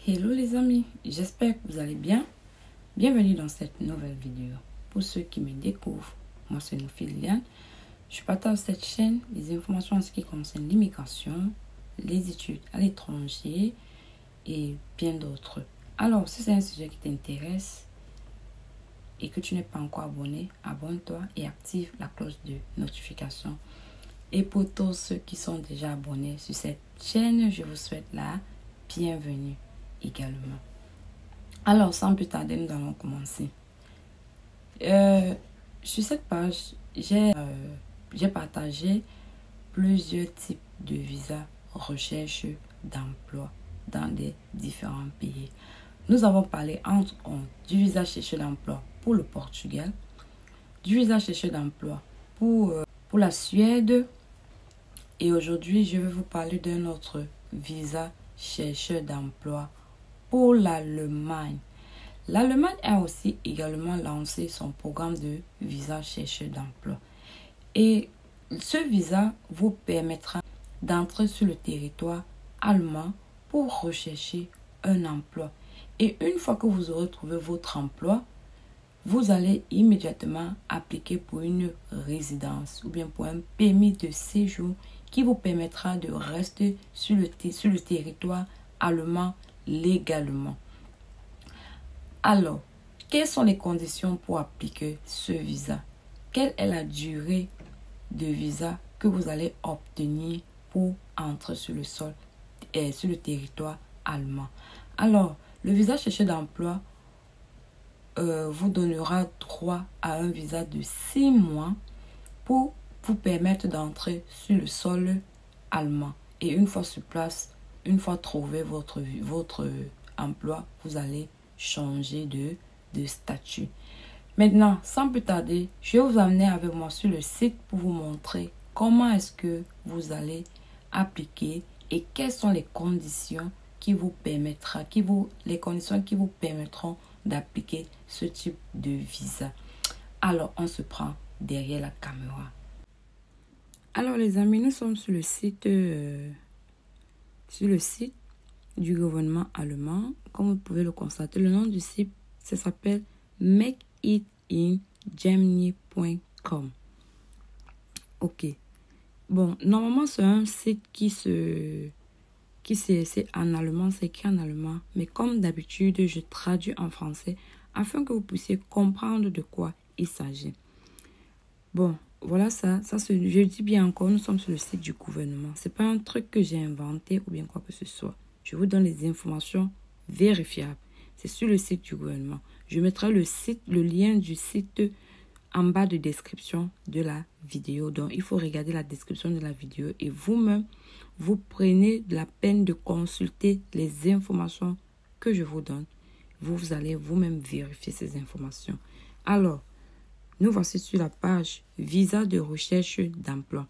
Hello les amis, j'espère que vous allez bien. Bienvenue dans cette nouvelle vidéo. Pour ceux qui me découvrent, moi c'est Nofi Liliane. Je partage cette chaîne des informations en ce qui concerne l'immigration, les études à l'étranger et bien d'autres. Alors, si c'est un sujet qui t'intéresse et que tu n'es pas encore abonné, abonne-toi et active la cloche de notification. Et pour tous ceux qui sont déjà abonnés sur cette chaîne, je vous souhaite la bienvenue également. Alors, sans plus tarder, nous allons commencer. Sur cette page, j'ai partagé plusieurs types de visas recherche d'emploi dans les différents pays. Nous avons parlé entre autres du visa chercheur d'emploi pour le Portugal, du visa chercheur d'emploi pour la Suède, et aujourd'hui, je vais vous parler d'un autre visa chercheur d'emploi pour l'Allemagne. L'Allemagne a aussi également lancé son programme de visa chercheur d'emploi. Et ce visa vous permettra d'entrer sur le territoire allemand pour rechercher un emploi. Et une fois que vous aurez trouvé votre emploi, vous allez immédiatement appliquer pour une résidence ou bien pour un permis de séjour qui vous permettra de rester sur le territoire allemand légalement. Alors, quelles sont les conditions pour appliquer ce visa? Quelle est la durée de visa que vous allez obtenir pour entrer sur le sol et sur le territoire allemand? Alors, le visa chercheur d'emploi vous donnera droit à un visa de 6 mois pour vous permettre d'entrer sur le sol allemand. Et une fois sur place, une fois trouvé votre emploi, vous allez changer de statut. Maintenant, sans plus tarder, je vais vous amener avec moi sur le site pour vous montrer comment est-ce que vous allez appliquer et quelles sont les conditions qui vous permettront d'appliquer ce type de visa. Alors, on se prend derrière la caméra. Alors, les amis, nous sommes sur le site du gouvernement allemand. Comme vous pouvez le constater, le nom du site, ça s'appelle makeitingermany.com. Ok. Bon, normalement, c'est un site c'est en allemand, c'est écrit en allemand. Mais comme d'habitude, je traduis en français afin que vous puissiez comprendre de quoi il s'agit. Bon, voilà ça je dis bien encore, nous sommes sur le site du gouvernement. C'est pas un truc que j'ai inventé ou bien quoi que ce soit. Je vous donne les informations vérifiables. C'est sur le site du gouvernement. Je mettrai le lien du site en bas de description de la vidéo. Donc, il faut regarder la description de la vidéo et vous-même, vous prenez de la peine de consulter les informations que je vous donne. Vous allez vous-même vérifier ces informations. Alors, nous voici sur la page visa de recherche d'emploi.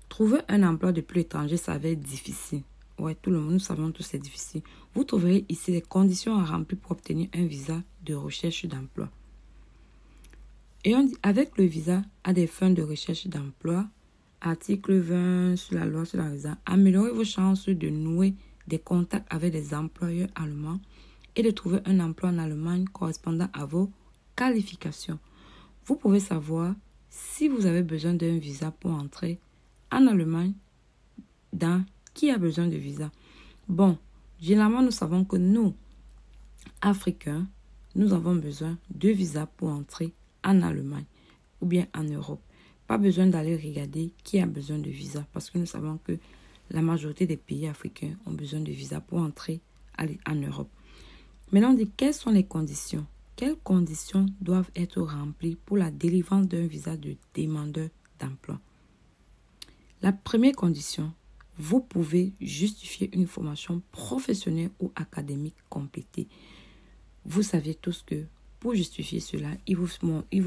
Trouver un emploi depuis l'étranger, ça va être difficile. Ouais, tout le monde, nous savons tous c'est difficile. Vous trouverez ici les conditions à remplir pour obtenir un visa de recherche d'emploi. Et on dit, avec le visa à des fins de recherche d'emploi, article 20 sur la loi sur la résidence, améliorez vos chances de nouer des contacts avec des employeurs allemands et de trouver un emploi en Allemagne correspondant à vos qualifications. Vous pouvez savoir si vous avez besoin d'un visa pour entrer en Allemagne. Qui a besoin de visa? Bon, généralement, nous savons que nous, Africains, nous avons besoin de visa pour entrer en Allemagne ou bien en Europe. Pas besoin d'aller regarder qui a besoin de visa parce que nous savons que la majorité des pays africains ont besoin de visa pour entrer en Europe. Maintenant, on dit quelles sont les conditions? Quelles conditions doivent être remplies pour la délivrance d'un visa de demandeur d'emploi? La première condition, vous pouvez justifier une formation professionnelle ou académique complétée. Vous savez tous que pour justifier cela, il vous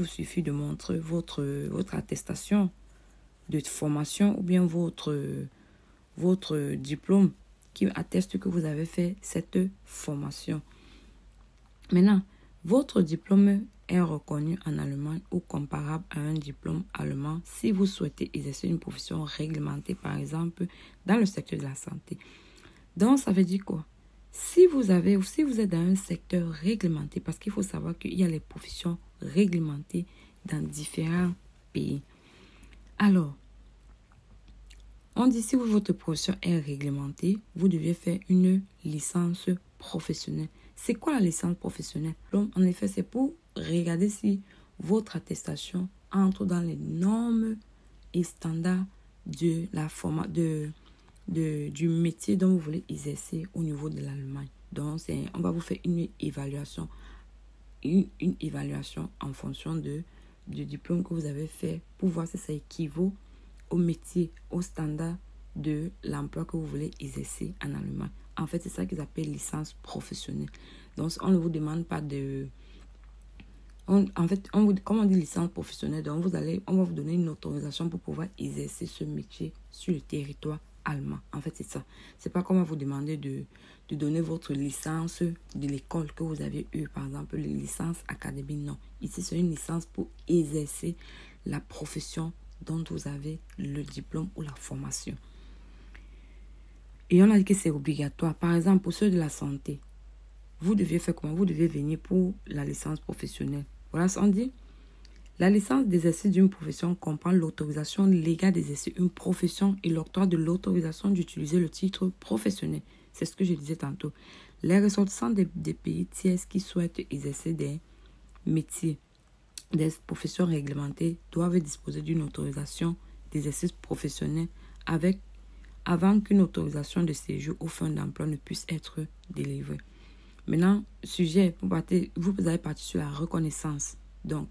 suffit de montrer votre attestation de formation ou bien votre diplôme qui atteste que vous avez fait cette formation. Maintenant, votre diplôme est reconnu en Allemagne ou comparable à un diplôme allemand si vous souhaitez exercer une profession réglementée, par exemple, dans le secteur de la santé. Donc, ça veut dire quoi? si vous êtes dans un secteur réglementé, parce qu'il faut savoir qu'il y a les professions réglementées dans différents pays. Alors, on dit si votre profession est réglementée, vous devez faire une licence professionnelle. C'est quoi la licence professionnelle? Donc, en effet, c'est pour regarder si votre attestation entre dans les normes et standards de la du métier dont vous voulez exercer au niveau de l'Allemagne. Donc, on va vous faire une évaluation en fonction du diplôme que vous avez fait pour voir si ça équivaut au métier, au standard de l'emploi que vous voulez exercer en Allemagne. En fait, c'est ça qu'ils appellent licence professionnelle. Donc, on ne vous demande pas de... comme on dit licence professionnelle, donc on va vous donner une autorisation pour pouvoir exercer ce métier sur le territoire allemand. En fait, c'est ça. C'est pas qu'on va vous demander de donner votre licence de l'école que vous avez eue, par exemple, les licences académiques. Non. Ici, c'est une licence pour exercer la profession dont vous avez le diplôme ou la formation. Et on a dit que c'est obligatoire. Par exemple, pour ceux de la santé, vous devez faire comment? Vous devez venir pour la licence professionnelle. Voilà ce qu'on dit. La licence d'exercice d'une profession comprend l'autorisation légale d'exercer une profession et l'octroi de l'autorisation d'utiliser le titre professionnel. C'est ce que je disais tantôt. Les ressortissants des pays tiers qui souhaitent exercer des métiers, des professions réglementées doivent disposer d'une autorisation d'exercice professionnel avant qu'une autorisation de séjour aux fins d'emploi ne puisse être délivrée. Maintenant, sujet, vous allez partir sur la reconnaissance. Donc,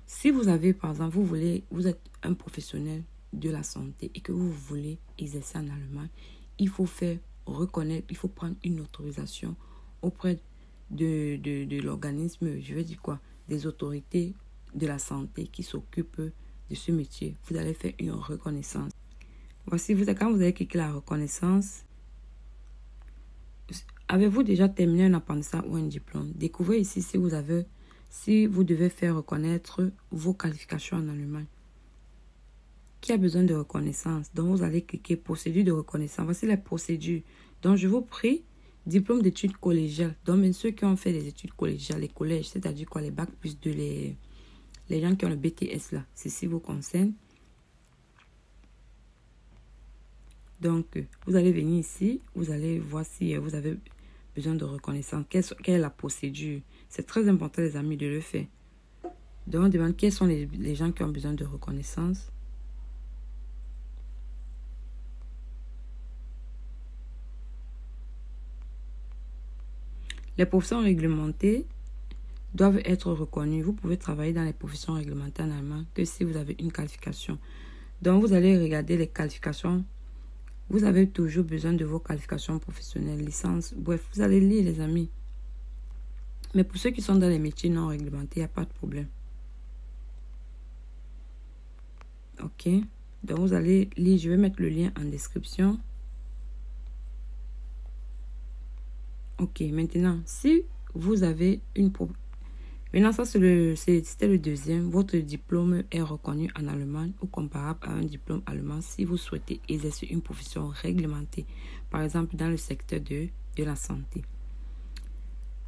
si vous avez, par exemple, vous êtes un professionnel de la santé et que vous voulez exercer en Allemagne, il faut faire reconnaître, il faut prendre une autorisation auprès de l'organisme, je veux dire quoi, des autorités de la santé qui s'occupent de ce métier. Vous allez faire une reconnaissance. Voici, quand vous avez cliqué la reconnaissance, avez-vous déjà terminé un apprentissage ou un diplôme? Découvrez ici si vous devez faire reconnaître vos qualifications en Allemagne. Qui a besoin de reconnaissance? Donc, vous allez cliquer procédure de reconnaissance. Voici les procédures. Donc, je vous prie, diplôme d'études collégiales. Donc, même ceux qui ont fait des études collégiales, les collèges, c'est-à-dire quoi, les bacs plus 2, les gens qui ont le BTS là, ceci vous concerne. Donc, vous allez venir ici, vous allez voir si vous avez besoin de reconnaissance. Quelle est la procédure? C'est très important, les amis, de le faire. Donc, on demande quels sont les gens qui ont besoin de reconnaissance. Les professions réglementées doivent être reconnues. Vous pouvez travailler dans les professions réglementées en allemand que si vous avez une qualification. Donc, vous allez regarder les qualifications. Vous avez toujours besoin de vos qualifications professionnelles, licence. Bref, vous allez lire, les amis. Mais pour ceux qui sont dans les métiers non réglementés, il n'y a pas de problème. Ok. Donc, vous allez lire. Je vais mettre le lien en description. Ok. Maintenant, si vous avez une... Maintenant, ça, c'était le deuxième. Votre diplôme est reconnu en Allemagne ou comparable à un diplôme allemand si vous souhaitez exercer une profession réglementée, par exemple dans le secteur de la santé.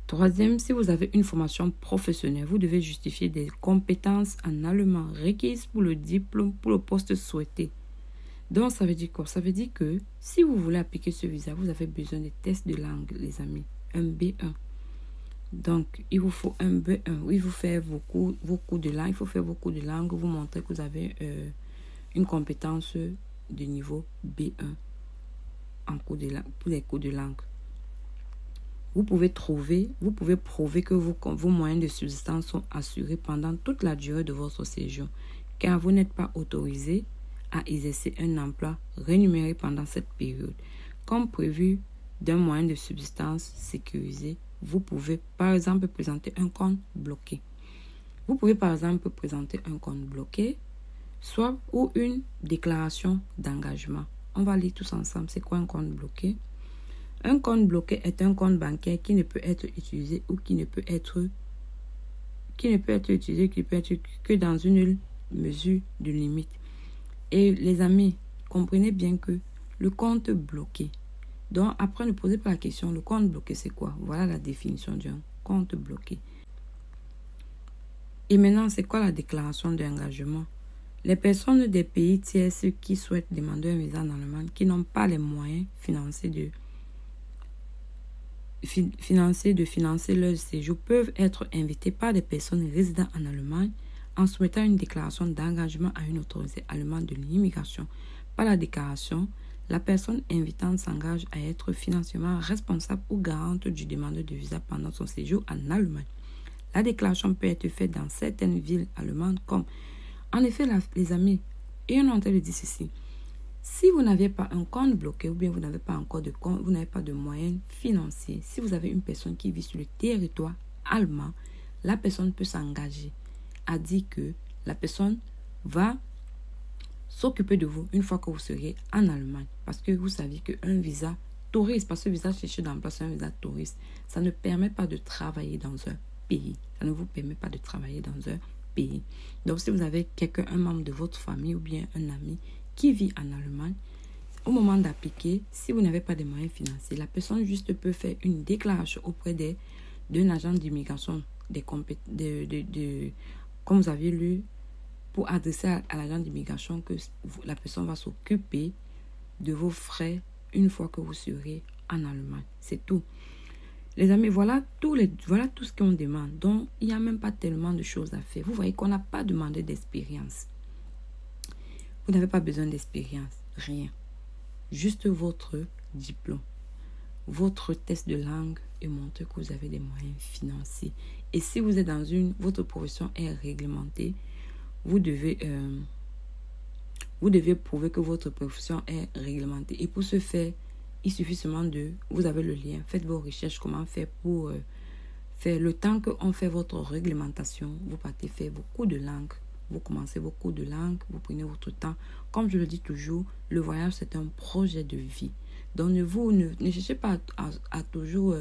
Troisième, si vous avez une formation professionnelle, vous devez justifier des compétences en allemand requises pour le diplôme, pour le poste souhaité. Donc, ça veut dire quoi? Ça veut dire que si vous voulez appliquer ce visa, vous avez besoin de tests de langue, les amis. Un B1. Donc, il vous faut un B1. Oui, vous faites vos cours de langue. Il faut faire vos cours de langue. Vous montrez que vous avez une compétence de niveau B1 en cours de langue, pour les cours de langue. Vous pouvez prouver que vos moyens de subsistance sont assurés pendant toute la durée de votre séjour, car vous n'êtes pas autorisé à exercer un emploi rémunéré pendant cette période. Comme prévu d'un moyen de subsistance sécurisé, vous pouvez par exemple présenter un compte bloqué. Vous pouvez par exemple présenter un compte bloqué, soit ou une déclaration d'engagement. On va lire tous ensemble. C'est quoi un compte bloqué? Un compte bloqué est un compte bancaire qui ne peut être utilisé ou qui ne peut être utilisé que dans une mesure de limite. Et les amis, comprenez bien que le compte bloqué Donc, après, ne posez pas la question, le compte bloqué, c'est quoi? Voilà la définition d'un compte bloqué. Et maintenant, c'est quoi la déclaration d'engagement? Les personnes des pays tiers, ceux qui souhaitent demander un visa en Allemagne, qui n'ont pas les moyens financiers de financer leur séjour, peuvent être invités par des personnes résidant en Allemagne en soumettant une déclaration d'engagement à une autorité allemande de l'immigration. Par la déclaration, la personne invitante s'engage à être financièrement responsable ou garante du demandeur de visa pendant son séjour en Allemagne. La déclaration peut être faite dans certaines villes allemandes comme... En effet, les amis, et on entend le dire ceci. Si vous n'avez pas un compte bloqué ou bien vous n'avez pas encore de compte, vous n'avez pas de moyens financiers, si vous avez une personne qui vit sur le territoire allemand, la personne peut s'engager à dire que la personne va s'occuper de vous une fois que vous serez en Allemagne. Parce que vous savez qu'un visa touriste, parce que le visa chercheur d'emploi, c'est un visa touriste, ça ne permet pas de travailler dans un pays. Ça ne vous permet pas de travailler dans un pays. Donc, si vous avez quelqu'un, un membre de votre famille ou bien un ami qui vit en Allemagne, au moment d'appliquer, si vous n'avez pas de moyens financiers, la personne juste peut faire une déclaration auprès d'un agent d'immigration, comme vous avez lu, pour adresser à l'agent d'immigration que la personne va s'occuper de vos frais une fois que vous serez en Allemagne. C'est tout. Les amis, voilà tout ce qu'on demande. Donc, il n'y a même pas tellement de choses à faire. Vous voyez qu'on n'a pas demandé d'expérience. Vous n'avez pas besoin d'expérience. Rien. Juste votre diplôme. Votre test de langue et montrer que vous avez des moyens financiers. Et si vous êtes votre profession est réglementée, vous devez prouver que votre profession est réglementée. Et pour ce faire, il suffit seulement vous avez le lien, faites vos recherches, comment faire pour faire. Le temps qu'on fait votre réglementation, vous partez faire vos cours de langue. Vous commencez vos cours de langue, vous prenez votre temps. Comme je le dis toujours, le voyage, c'est un projet de vie. Donc, ne cherchez pas à toujours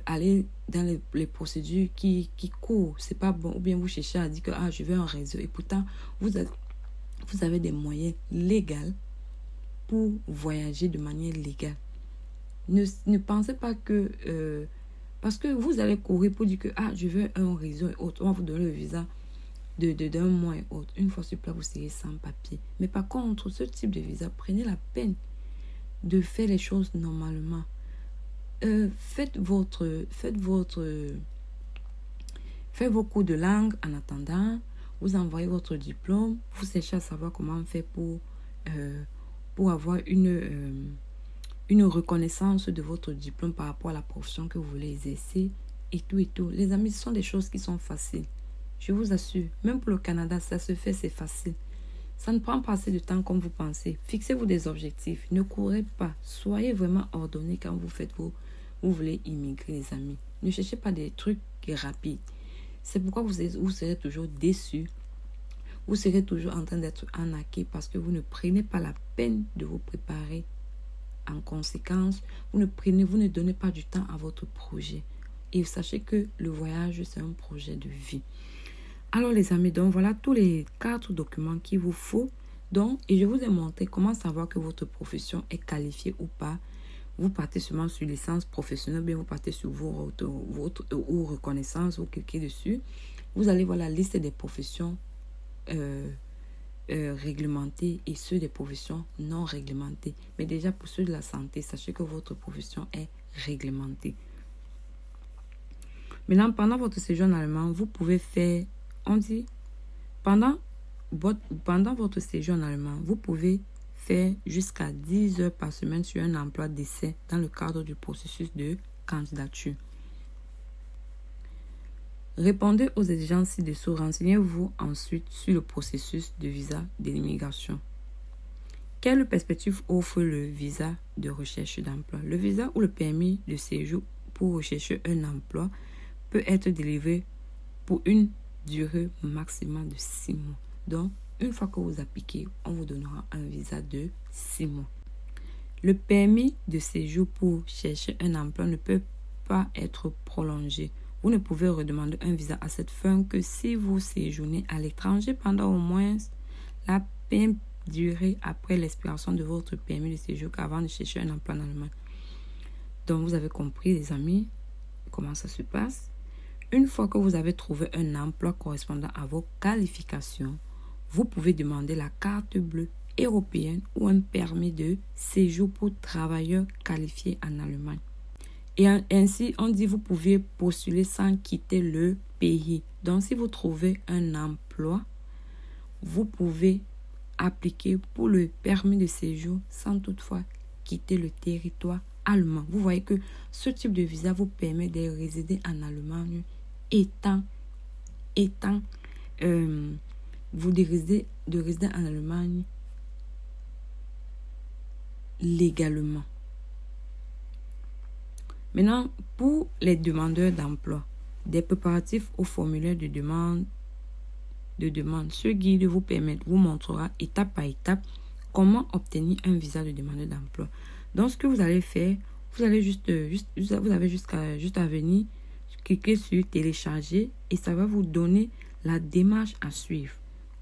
aller dans les procédures qui courent. C'est pas bon. Ou bien vous cherchez à dire que je veux un réseau. Et pourtant, vous avez des moyens légaux pour voyager de manière légale. Ne pensez pas que... parce que vous allez courir pour dire que je veux un réseau et autres. On va vous donner le visa d'un mois et autres. Une fois sur place, vous serez sans papier. Mais par contre, ce type de visa, prenez la peine de faire les choses normalement. Faites vos cours de langue en attendant. Vous envoyez votre diplôme. Vous cherchez à savoir comment faire pour avoir une reconnaissance de votre diplôme par rapport à la profession que vous voulez exercer et tout et tout. Les amis, ce sont des choses qui sont faciles. Je vous assure, même pour le Canada, ça se fait, c'est facile. Ça ne prend pas assez de temps comme vous pensez. Fixez-vous des objectifs. Ne courez pas. Soyez vraiment ordonnés quand vous voulez immigrer, les amis. Ne cherchez pas des trucs rapides. C'est pourquoi vous serez toujours déçus. Vous serez toujours en train d'être arnaqués parce que vous ne prenez pas la peine de vous préparer. En conséquence, vous ne donnez pas du temps à votre projet. Et sachez que le voyage, c'est un projet de vie. Alors les amis, donc voilà tous les 4 documents qu'il vous faut. Donc, et je vous ai montré comment savoir que votre profession est qualifiée ou pas. Vous partez seulement sur licence professionnelle, bien vous partez sur votre reconnaissance, vous cliquez dessus. Vous allez voir la liste des professions réglementées et ceux des professions non réglementées. Mais déjà pour ceux de la santé, sachez que votre profession est réglementée. Maintenant, pendant votre séjour en Allemagne, vous pouvez faire, pendant votre séjour en Allemagne, vous pouvez faire jusqu'à 10 heures par semaine sur un emploi d'essai dans le cadre du processus de candidature. Répondez aux exigences ci-dessous. Renseignez-vous ensuite sur le processus de visa de l'immigration. Quelle perspective offre le visa de recherche d'emploi? Le visa ou le permis de séjour pour rechercher un emploi peut être délivré pour une durée maximale de 6 mois. Donc, une fois que vous appliquez, on vous donnera un visa de 6 mois. Le permis de séjour pour chercher un emploi ne peut pas être prolongé. Vous ne pouvez redemander un visa à cette fin que si vous séjournez à l'étranger pendant au moins la durée après l'expiration de votre permis de séjour qu'avant de chercher un emploi en Allemagne. Donc, vous avez compris, les amis, comment ça se passe. Une fois que vous avez trouvé un emploi correspondant à vos qualifications, vous pouvez demander la carte bleue européenne ou un permis de séjour pour travailleurs qualifiés en Allemagne. Et ainsi, on dit vous pouvez postuler sans quitter le pays. Donc, si vous trouvez un emploi, vous pouvez appliquer pour le permis de séjour sans toutefois quitter le territoire allemand. Vous voyez que ce type de visa vous permet de résider en Allemagne vous de résider en Allemagne légalement. Maintenant, pour les demandeurs d'emploi, des préparatifs au formulaire de demande, ce guide vous montrera étape par étape comment obtenir un visa de demandeur d'emploi. Donc, ce que vous allez faire, vous avez juste à venir cliquer sur télécharger et ça va vous donner la démarche à suivre.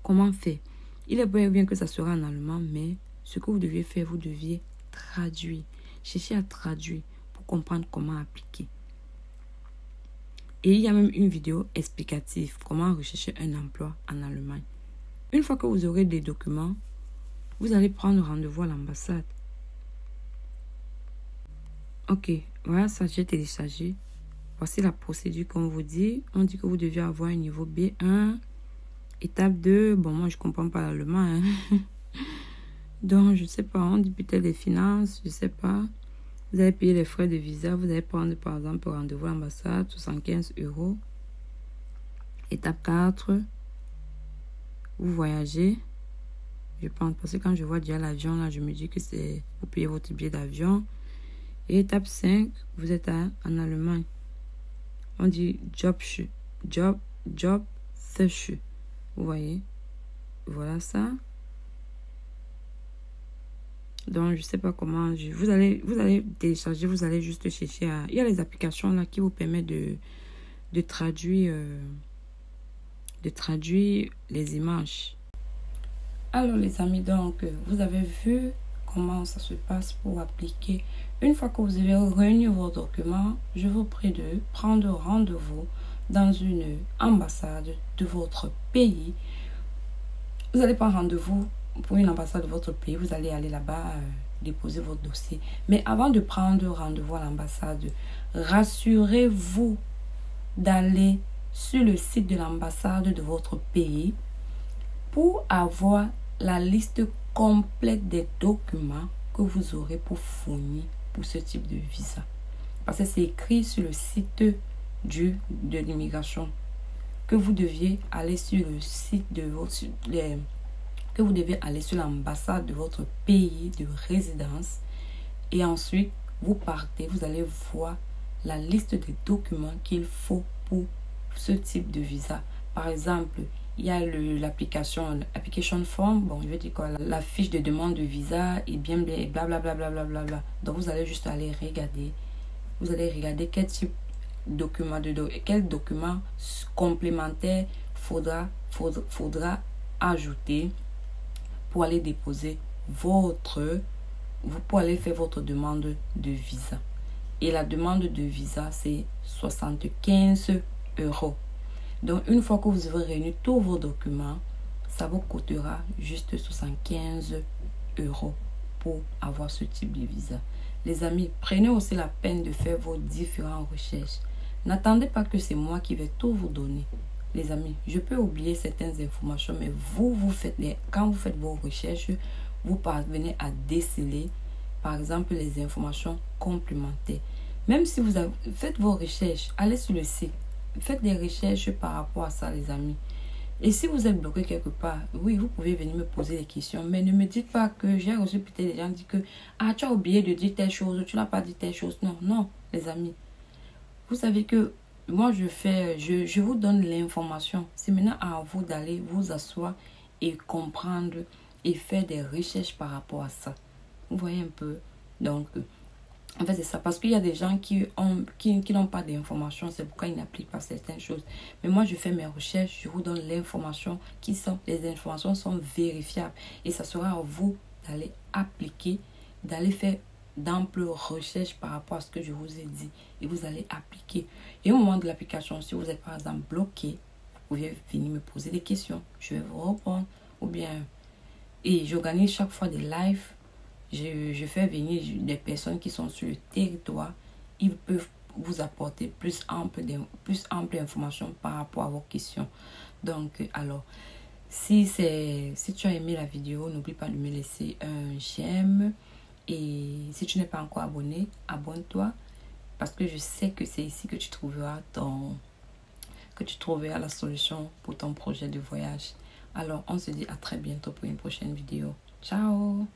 Comment faire? Il est bien que ça sera en allemand, mais ce que vous deviez faire, vous deviez traduire. Cherchez à traduire pour comprendre comment appliquer. Et il y a même une vidéo explicative, comment rechercher un emploi en Allemagne. Une fois que vous aurez des documents, vous allez prendre rendez-vous à l'ambassade. Ok, voilà, ça j'ai téléchargé. Voici la procédure qu'on vous dit. On dit que vous devez avoir un niveau B1. Étape 2, bon, moi je comprends pas l'allemand. Hein. Donc, je sais pas, on dit peut-être des finances, je sais pas. Vous allez payer les frais de visa. Vous allez prendre par exemple rendez-vous à l'ambassade, 75 €. Étape 4, vous voyagez. Je pense, parce que quand je vois déjà l'avion, là, je me dis que c'est vous payez votre billet d'avion. Et étape 5, vous êtes en Allemagne. On dit job search. Vous voyez? Voilà ça. Donc, je sais pas comment. Vous allez télécharger, vous allez juste chercher à... Il y a les applications là qui vous permettent de traduire les images. Alors, les amis, donc, vous avez vu comment ça se passe pour appliquer. Une fois que vous avez réuni vos documents, je vous prie de prendre rendez-vous dans une ambassade de votre pays. Vous allez prendre rendez-vous pour une ambassade de votre pays. Vous allez aller là-bas déposer votre dossier. Mais avant de prendre rendez-vous à l'ambassade, rassurez-vous d'aller sur le site de l'ambassade de votre pays pour avoir la liste complète des documents que vous aurez pour fournir pour ce type de visa. Parce que c'est écrit sur le site de l'immigration que vous deviez aller sur le site de votre... que vous devez aller sur l'ambassade de votre pays de résidence et ensuite vous partez, vous allez voir la liste des documents qu'il faut pour ce type de visa. Par exemple, il y a l'application form, bon, je vais dire quoi, la fiche de demande de visa et bien blablabla. Donc vous allez juste aller regarder, vous allez regarder quel type quel document complémentaire faudra ajouter pour aller déposer pour aller faire votre demande de visa. Et la demande de visa, c'est 75 €. Donc, une fois que vous aurez réuni tous vos documents, ça vous coûtera juste 75 € pour avoir ce type de visa. Les amis, prenez aussi la peine de faire vos différentes recherches. N'attendez pas que c'est moi qui vais tout vous donner. Les amis, je peux oublier certaines informations, mais quand vous faites vos recherches, vous parvenez à déceler, par exemple, les informations complémentaires. Même si vous faites vos recherches, allez sur le site, faites des recherches par rapport à ça, les amis. Et si vous êtes bloqué quelque part, oui, vous pouvez venir me poser des questions, mais ne me dites pas que j'ai reçu peut-être des gens qui disent que tu as oublié de dire telle chose, tu n'as pas dit telle chose. Non, non, les amis. Vous savez que moi, je vous donne l'information. C'est maintenant à vous d'aller vous asseoir et comprendre et faire des recherches par rapport à ça. Vous voyez un peu. Donc, En fait, c'est ça. Parce qu'il y a des gens qui n'ont pas d'informations. C'est pourquoi ils n'appliquent pas certaines choses. Mais moi, je fais mes recherches. Je vous donne l'information les informations sont vérifiables. Et ça sera à vous d'aller appliquer, d'aller faire d'amples recherches par rapport à ce que je vous ai dit. Et vous allez appliquer. Et au moment de l'application, si vous êtes par exemple bloqué, vous pouvez venir me poser des questions. Je vais vous répondre. Ou bien... Et j'organise chaque fois des lives. Je fais venir des personnes qui sont sur le territoire. Ils peuvent vous apporter plus ample information par rapport à vos questions. Donc, alors, si tu as aimé la vidéo, n'oublie pas de me laisser un j'aime. Et si tu n'es pas encore abonné, abonne-toi. Parce que je sais que c'est ici que tu trouveras la solution pour ton projet de voyage. Alors, on se dit à très bientôt pour une prochaine vidéo. Ciao!